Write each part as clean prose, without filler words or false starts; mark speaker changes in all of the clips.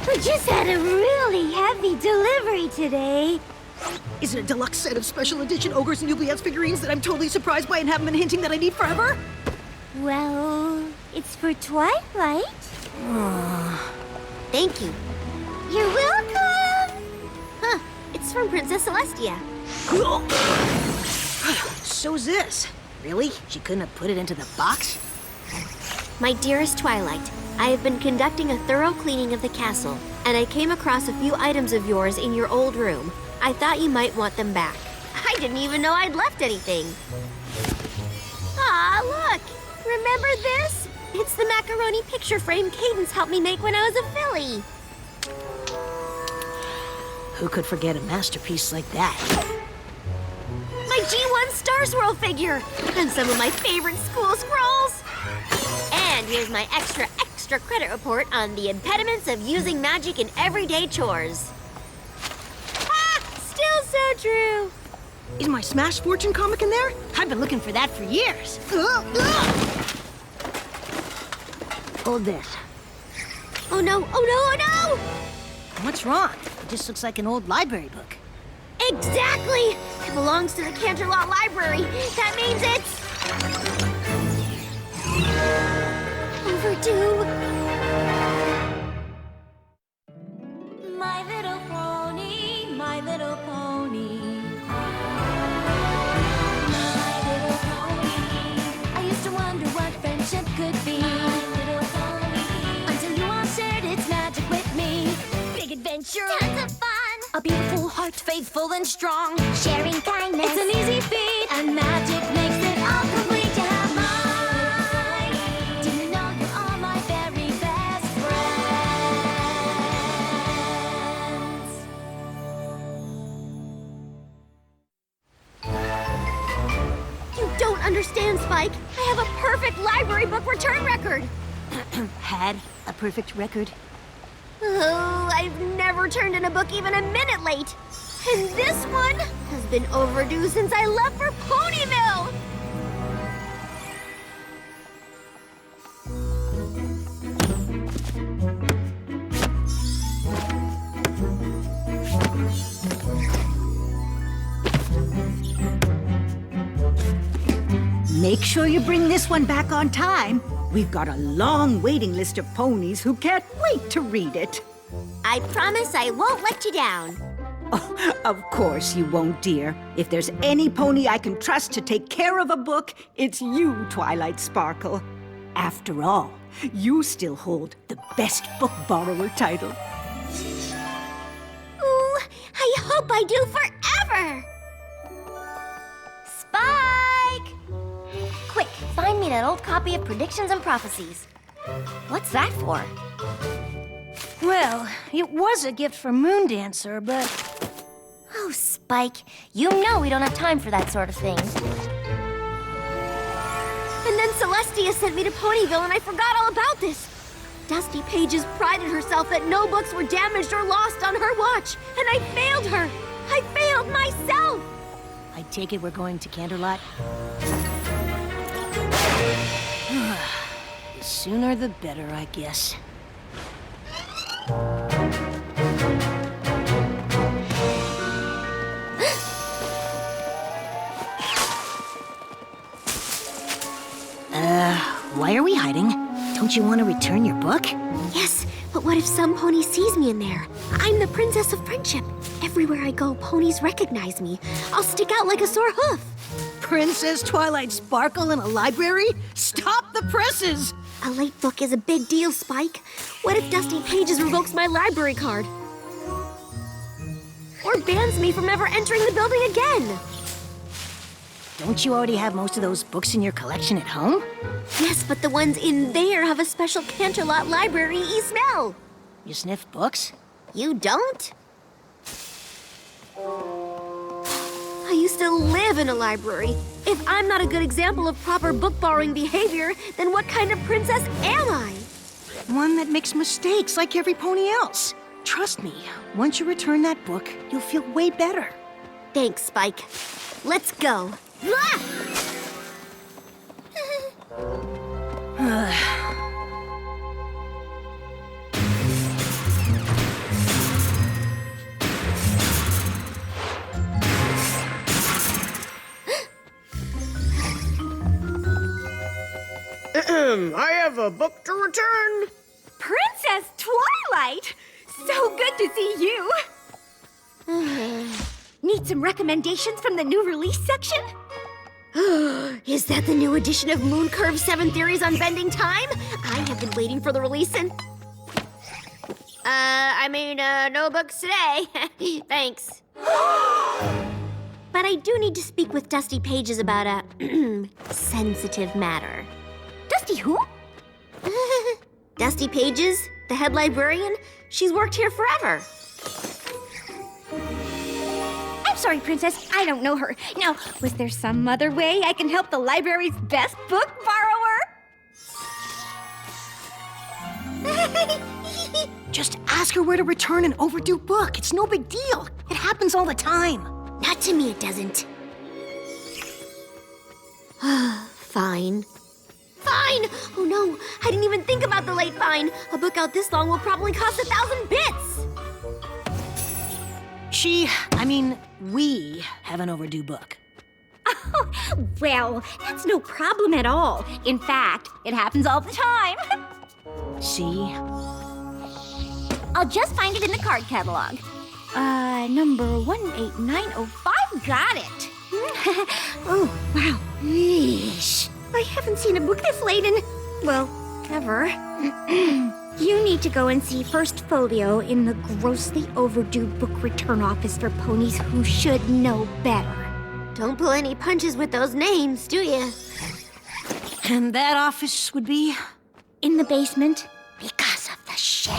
Speaker 1: We just had a really heavy delivery today.
Speaker 2: Is it a deluxe set of special edition Ogres and Oubliettes figurines that I'm totally surprised by and haven't been hinting that I need forever?
Speaker 1: Well, it's for Twilight.
Speaker 3: Thank you.
Speaker 1: You're welcome!
Speaker 3: Huh, it's from Princess Celestia.
Speaker 2: So's this. Really? She couldn't have put it into the box?
Speaker 3: My dearest Twilight, I have been conducting a thorough cleaning of the castle, and I came across a few items of yours in your old room. I thought you might want them back. I didn't even know I'd left anything. Aw, look! Remember this? It's the macaroni picture frame Cadence helped me make when I was a filly.
Speaker 2: Who could forget a masterpiece like that?
Speaker 3: My G1 Star Swirl figure! And some of my favorite school scrolls! And here's my extra credit report on the impediments of using magic in everyday chores. Ha! Still so true!
Speaker 2: Is my Smash Fortune comic in there? I've been looking for that for years. Hold this.
Speaker 3: Oh no, oh no, oh no!
Speaker 2: What's wrong? It just looks like an old library book.
Speaker 3: Exactly! It belongs to the Canterlot Library. That means it's... overdue.
Speaker 1: My little pony, my little pony. My little pony. I used to wonder what friendship could be. My little pony. Until you all shared its magic with me. Big adventure. Tons of fun. A beautiful heart, faithful and strong. Sharing kindness. It's an easy feat. And magic makes it all complete to have mine. Do you know you are my very best friends?
Speaker 3: You don't understand, Spike. I have a perfect library book return record.
Speaker 2: Had a perfect record?
Speaker 3: Oh, I've never turned in a book even a minute late. And this one has been overdue since I left for Ponyville.
Speaker 4: Make sure you bring this one back on time. We've got a long waiting list of ponies who can't wait to read it.
Speaker 3: I promise I won't let you down.
Speaker 4: Oh, of course you won't, dear. If there's any pony I can trust to take care of a book, it's you, Twilight Sparkle. After all, you still hold the best book borrower title.
Speaker 3: Ooh, I hope I do forever.
Speaker 1: Spike! Quick, find me that old copy of Predictions and Prophecies. What's that for?
Speaker 5: Well, it was a gift for Moondancer, but...
Speaker 1: Oh, Spike, you know we don't have time for that sort of thing.
Speaker 3: And then Celestia sent me to Ponyville and I forgot all about this. Dusty Pages prided herself that no books were damaged or lost on her watch, and I failed her. I failed myself.
Speaker 2: I take it we're going to Canterlot? The sooner the better, I guess. Why are we hiding? Don't you want to return your book?
Speaker 3: Yes, but what if some pony sees me in there? I'm the Princess of Friendship. Everywhere I go, ponies recognize me. I'll stick out like a sore hoof.
Speaker 2: Princess Twilight Sparkle in a library? Stop the presses!
Speaker 3: A late book is a big deal, Spike. What if Dusty Pages revokes my library card? Or bans me from ever entering the building again?
Speaker 2: Don't you already have most of those books in your collection at home?
Speaker 3: Yes, but the ones in there have a special Canterlot library-y smell.
Speaker 2: You sniff books?
Speaker 3: You don't? I used to live in a library. If I'm not a good example of proper book borrowing behavior, then what kind of princess am I?
Speaker 2: One that makes mistakes like every pony else. Trust me, once you return that book, you'll feel way better.
Speaker 3: Thanks, Spike. Let's go.
Speaker 6: I have a book to return.
Speaker 3: Princess Twilight! So good to see you! Need some recommendations from the new release section? Is that the new edition of Moon Curve's 7 Theories on Bending Time? I have been waiting for the release and... no books today. Thanks. But I do need to speak with Dusty Pages about a sensitive matter. Dusty who? Dusty Pages, the head librarian. She's worked here forever. I'm sorry, Princess. I don't know her. Now, was there some other way I can help the library's best book borrower?
Speaker 2: Just ask her where to return an overdue book. It's no big deal. It happens all the time.
Speaker 3: Not to me, it doesn't. Fine. Fine! Oh no, I didn't even think about the late fine. A book out this long will probably cost 1,000 bits.
Speaker 2: We have an overdue book.
Speaker 3: Oh, well, that's no problem at all. In fact, it happens all the time.
Speaker 2: See?
Speaker 3: I'll just find it in the card catalog. Number 18905, got it. Oh, wow. Yeesh. I haven't seen a book this late in, well, ever. You need to go and see First Folio in the grossly overdue book return office for ponies who should know better. Don't pull any punches with those names, do you?
Speaker 2: And that office would be?
Speaker 3: In the basement, because of the shame.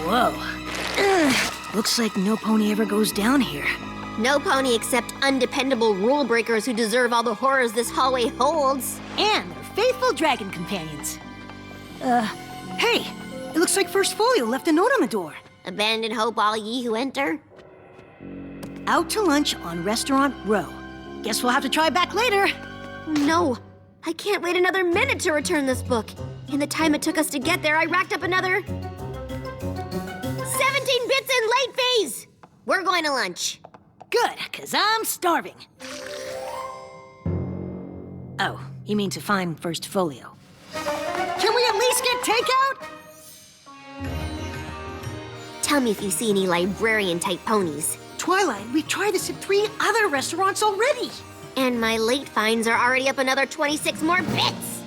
Speaker 2: Whoa. Looks like no pony ever goes down here.
Speaker 3: No pony except undependable rule breakers who deserve all the horrors this hallway holds.
Speaker 2: And their faithful dragon companions. Hey, it looks like First Folio left a note on the door.
Speaker 3: Abandon hope, all ye who enter.
Speaker 2: Out to lunch on Restaurant Row. Guess we'll have to try back later.
Speaker 3: No, I can't wait another minute to return this book. In the time it took us to get there, I racked up another 17 bits in late fees. We're going to lunch.
Speaker 2: Good, 'cause I'm starving. Oh, you mean to find First Folio. Can we at least get takeout?
Speaker 3: Tell me if you see any librarian-type ponies.
Speaker 2: Twilight, we've tried this at 3 other restaurants already.
Speaker 3: And my late fines are already up another 26 more bits.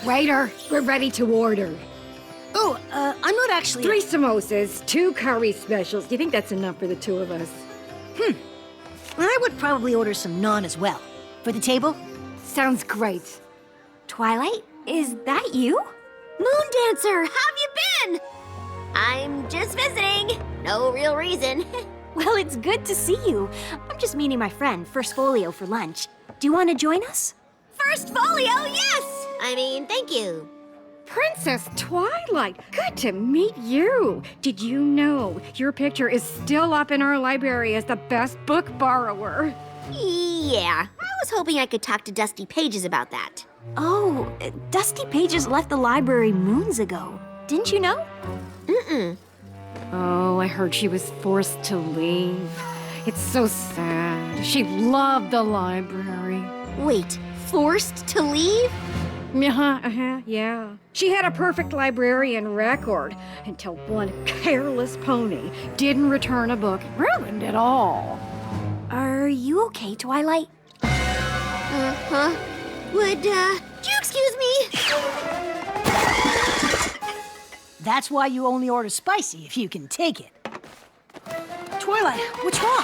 Speaker 7: Waiter, we're ready to order.
Speaker 2: Oh, I'm not actually...
Speaker 7: 3 samosas, 2 curry specials. Do you think that's enough for the 2 of us?
Speaker 2: I would probably order some naan as well. For the table?
Speaker 7: Sounds great.
Speaker 3: Twilight, is that you? Moon Dancer, how have you been? I'm just visiting. No real reason.
Speaker 5: Well, it's good to see you. I'm just meeting my friend, First Folio, for lunch. Do you want to join us?
Speaker 3: First Folio, yes! Thank you.
Speaker 7: Princess Twilight, good to meet you. Did you know your picture is still up in our library as the best book borrower?
Speaker 3: Yeah, I was hoping I could talk to Dusty Pages about that.
Speaker 5: Oh, Dusty Pages left the library moons ago. Didn't you know?
Speaker 3: Mm-mm.
Speaker 7: Oh, I heard she was forced to leave. It's so sad. She loved the library.
Speaker 3: Wait, forced to leave?
Speaker 7: Yeah. She had a perfect librarian record until one careless pony didn't return a book. Ruined it all.
Speaker 5: Are you okay, Twilight?
Speaker 3: Uh-huh. Would you excuse me?
Speaker 2: That's why you only order spicy if you can take it. Twilight, what's wrong?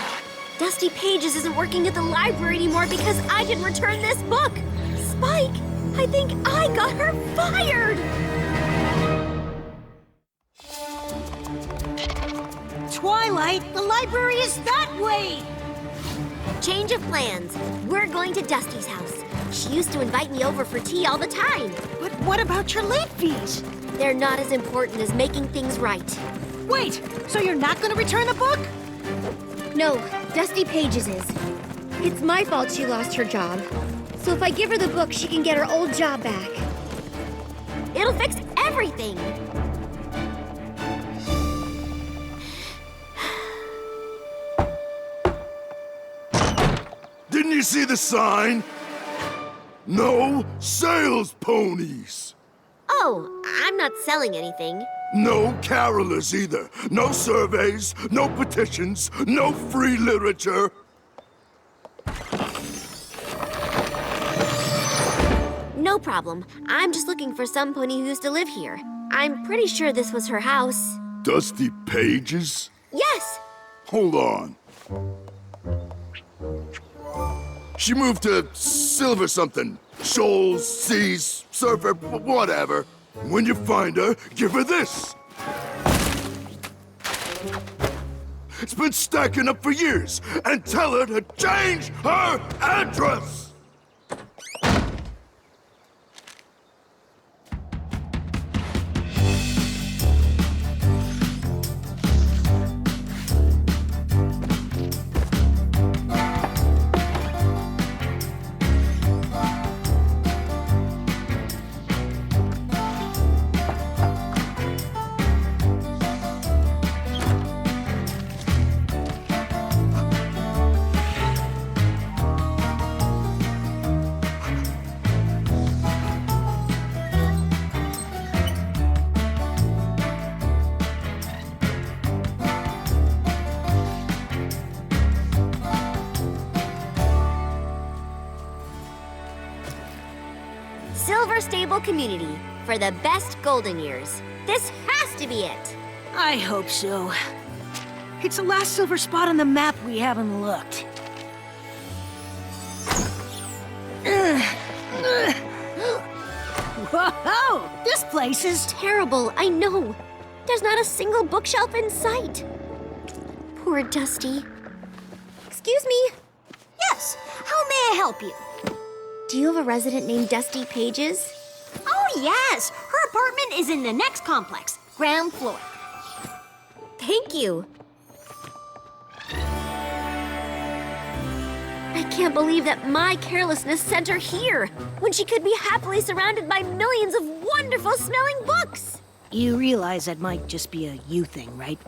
Speaker 3: Dusty Pages isn't working at the library anymore because I didn't return this book. Spike, I think I got her fired.
Speaker 2: Twilight, the library is that way.
Speaker 3: Change of plans. We're going to Dusty's house. She used to invite me over for tea all the time.
Speaker 2: But what about your late fees?
Speaker 3: They're not as important as making things right.
Speaker 2: Wait, so you're not going to return the book?
Speaker 3: No, Dusty Pages is. It's my fault she lost her job. So if I give her the book, she can get her old job back. It'll fix everything.
Speaker 8: Didn't you see the sign? No sales ponies!
Speaker 3: Oh, I'm not selling anything.
Speaker 8: No carolers either. No surveys, no petitions, no free literature.
Speaker 3: No problem. I'm just looking for some pony who used to live here. I'm pretty sure this was her house.
Speaker 8: Dusty Pages?
Speaker 3: Yes!
Speaker 8: Hold on. She moved to Silver something. Shoals, Seas, Surfer, whatever. When you find her, give her this. It's been stacking up for years, and tell her to change her address!
Speaker 3: Silver Stable Community for the best golden years. This has to be it.
Speaker 2: I hope so. It's the last silver spot on the map we haven't looked. Whoa! This place is...
Speaker 3: Terrible, I know. There's not a single bookshelf in sight. Poor Dusty. Excuse me.
Speaker 5: Yes, how may I help you?
Speaker 3: Do you have a resident named Dusty Pages?
Speaker 5: Oh, yes. Her apartment is in the next complex, ground floor.
Speaker 3: Thank you. I can't believe that my carelessness sent her here, when she could be happily surrounded by millions of wonderful smelling books.
Speaker 2: You realize that might just be a you thing, right?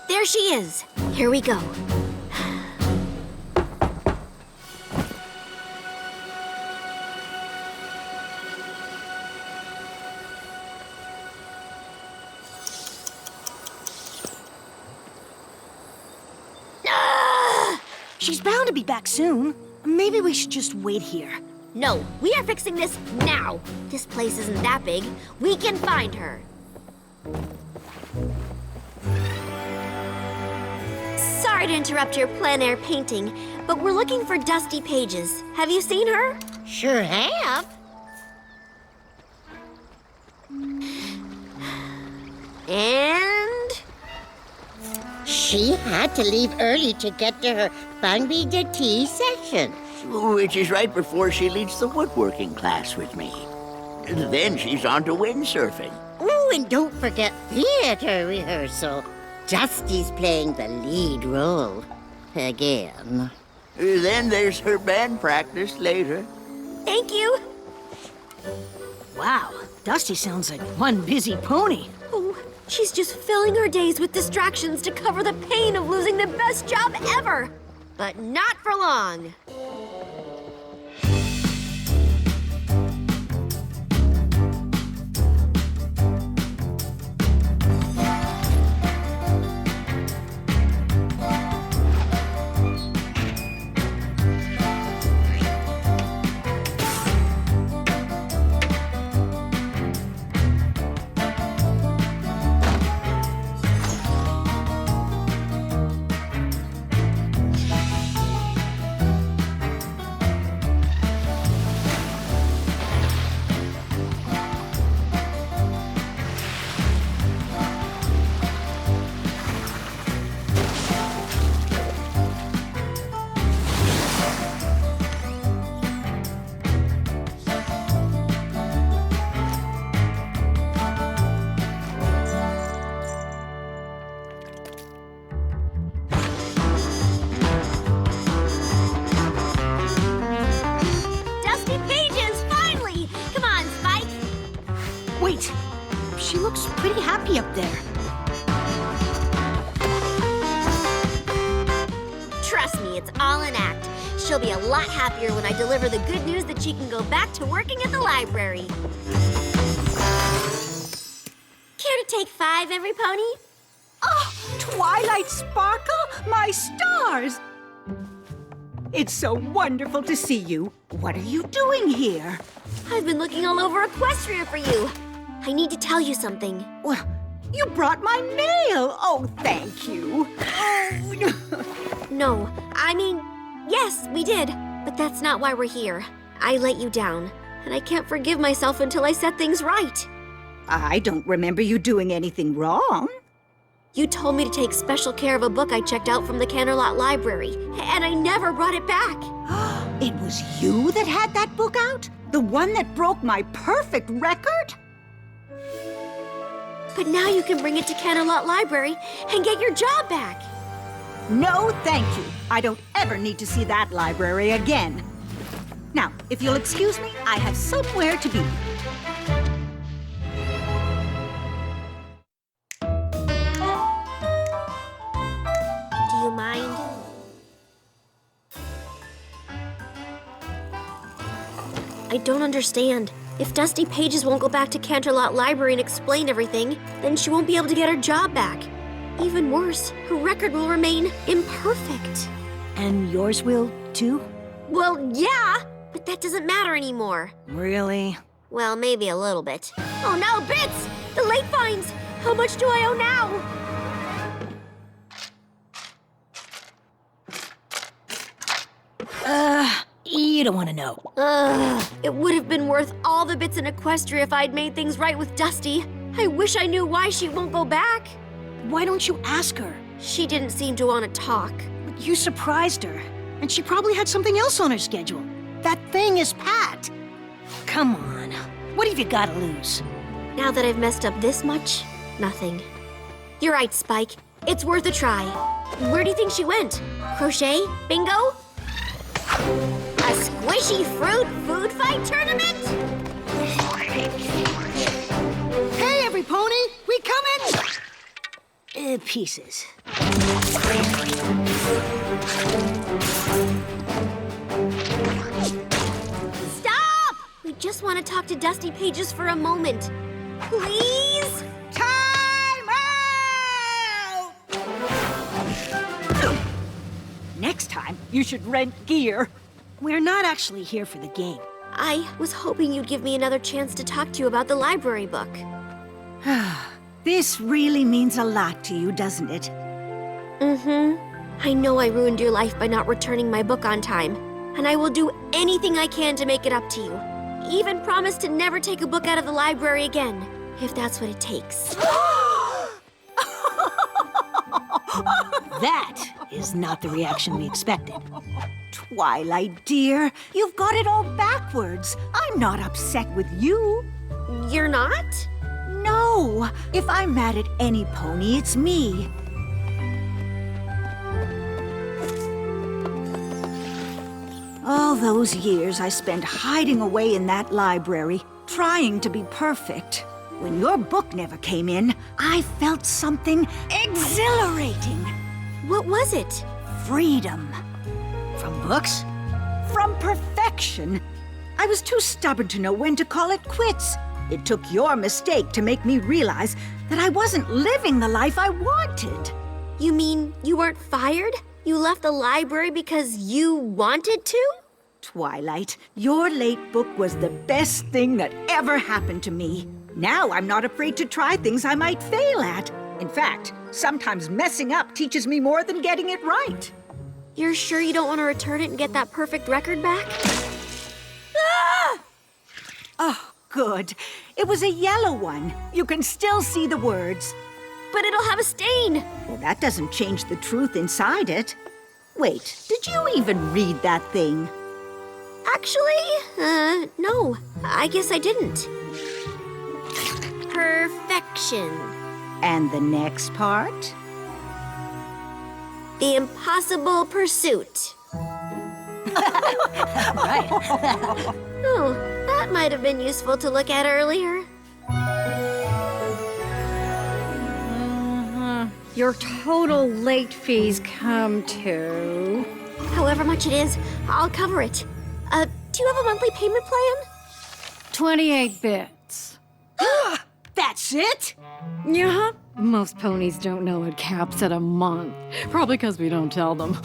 Speaker 3: There she is. Here we go.
Speaker 2: She's bound to be back soon. Maybe we should just wait here.
Speaker 3: No, we are fixing this now. This place isn't that big. We can find her. Sorry to interrupt your plein air painting, but we're looking for Dusty Pages. Have you seen her?
Speaker 9: Sure have.
Speaker 3: And...
Speaker 9: She had to leave early to get to her Bangby de Tea session.
Speaker 10: Which is right before she leads the woodworking class with me. Then she's on to windsurfing.
Speaker 9: Oh, and don't forget theater rehearsal. Dusty's playing the lead role. Again.
Speaker 10: Then there's her band practice later.
Speaker 3: Thank you.
Speaker 2: Wow, Dusty sounds like one busy pony.
Speaker 3: Oh, she's just filling her days with distractions to cover the pain of losing the best job ever. But not for long.
Speaker 2: Wait, she looks pretty happy up there.
Speaker 3: Trust me, it's all an act. She'll be a lot happier when I deliver the good news that she can go back to working at the library. Care to take 5, every pony?
Speaker 4: Oh, Twilight Sparkle, my stars! It's so wonderful to see you. What are you doing here?
Speaker 3: I've been looking all over Equestria for you. I need to tell you something.
Speaker 4: Well, you brought my mail. Oh, thank you.
Speaker 3: No, I mean, yes, we did. But that's not why we're here. I let you down, and I can't forgive myself until I set things right.
Speaker 4: I don't remember you doing anything wrong.
Speaker 3: You told me to take special care of a book I checked out from the Canterlot Library, and I never brought it back.
Speaker 4: It was you that had that book out? The one that broke my perfect record?
Speaker 3: But now you can bring it to Canterlot Library and get your job back.
Speaker 4: No, thank you. I don't ever need to see that library again. Now, if you'll excuse me, I have somewhere to be.
Speaker 3: Do you mind? I don't understand. If Dusty Pages won't go back to Canterlot Library and explain everything, then she won't be able to get her job back. Even worse, her record will remain imperfect.
Speaker 2: And yours will, too?
Speaker 3: Well, yeah, but that doesn't matter anymore.
Speaker 2: Really?
Speaker 3: Well, maybe a little bit. Oh no, Bits! The late fines! How much do I owe now?
Speaker 2: You don't want to know.
Speaker 3: It would have been worth all the bits in Equestria if I'd made things right with Dusty. I wish I knew why she won't go back.
Speaker 2: Why don't you ask her?
Speaker 3: She didn't seem to want to talk.
Speaker 2: You surprised her, and she probably had something else on her schedule. That thing is packed. Come on. What have you got to lose?
Speaker 3: Now that I've messed up this much, nothing. You're right, Spike. It's worth a try. Where do you think she went? Crochet? Bingo? A squishy fruit food fight tournament?
Speaker 2: Hey, every pony! We coming! Pieces.
Speaker 3: Stop! We just want to talk to Dusty Pages for a moment. Please?
Speaker 4: Time out! Next time, you should rent gear.
Speaker 2: We're not actually here for the game.
Speaker 3: I was hoping you'd give me another chance to talk to you about the library book.
Speaker 4: This really means a lot to you, doesn't it?
Speaker 3: I know I ruined your life by not returning my book on time, and I will do anything I can to make it up to you. Even promise to never take a book out of the library again, if that's what it takes.
Speaker 2: That is not the reaction we expected.
Speaker 4: Twilight, dear, you've got it all backwards. I'm not upset with you.
Speaker 3: You're not?
Speaker 4: No, if I'm mad at any pony, it's me. All those years I spent hiding away in that library, trying to be perfect. When your book never came in, I felt something exhilarating.
Speaker 3: What was it?
Speaker 4: Freedom.
Speaker 2: From books?
Speaker 4: From perfection. I was too stubborn to know when to call it quits. It took your mistake to make me realize that I wasn't living the life I wanted.
Speaker 3: You mean you weren't fired? You left the library because you wanted to?
Speaker 4: Twilight, your late book was the best thing that ever happened to me. Now I'm not afraid to try things I might fail at. In fact, sometimes messing up teaches me more than getting it right.
Speaker 3: You're sure you don't want to return it and get that perfect record back?
Speaker 4: Oh, good. It was a yellow one. You can still see the words.
Speaker 3: But it'll have a stain.
Speaker 4: Well, that doesn't change the truth inside it. Wait, did you even read that thing?
Speaker 3: Actually, no. I guess I didn't. Perfection.
Speaker 4: And the next part?
Speaker 3: The impossible pursuit.
Speaker 2: Right.
Speaker 3: Oh, that might have been useful to look at earlier.
Speaker 7: Your total late fees come to...
Speaker 3: However much it is, I'll cover it. Do you have a monthly payment plan?
Speaker 7: 28 bits.
Speaker 2: That's it?
Speaker 7: Yeah, most ponies don't know it caps at a month. Probably because we don't tell them.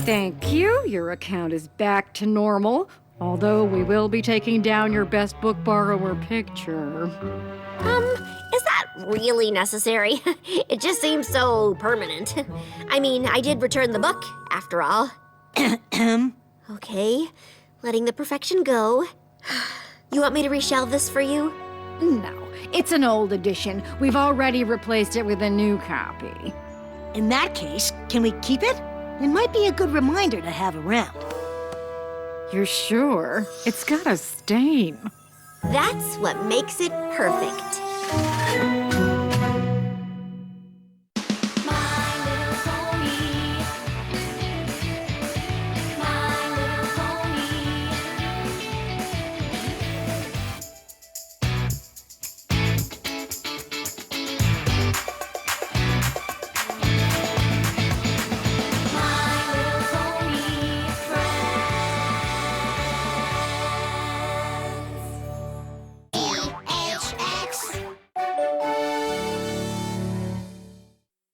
Speaker 7: Thank you. Your account is back to normal. Although we will be taking down your best book borrower picture.
Speaker 3: Is that really necessary? It just seems so permanent. I mean, I did return the book, after all. Okay, letting the perfection go. You want me to reshelve this for you?
Speaker 7: No, it's an old edition. We've already replaced it with a new copy.
Speaker 2: In that case, can we keep it? It might be a good reminder to have around.
Speaker 7: You're sure? It's got a stain.
Speaker 3: That's what makes it perfect.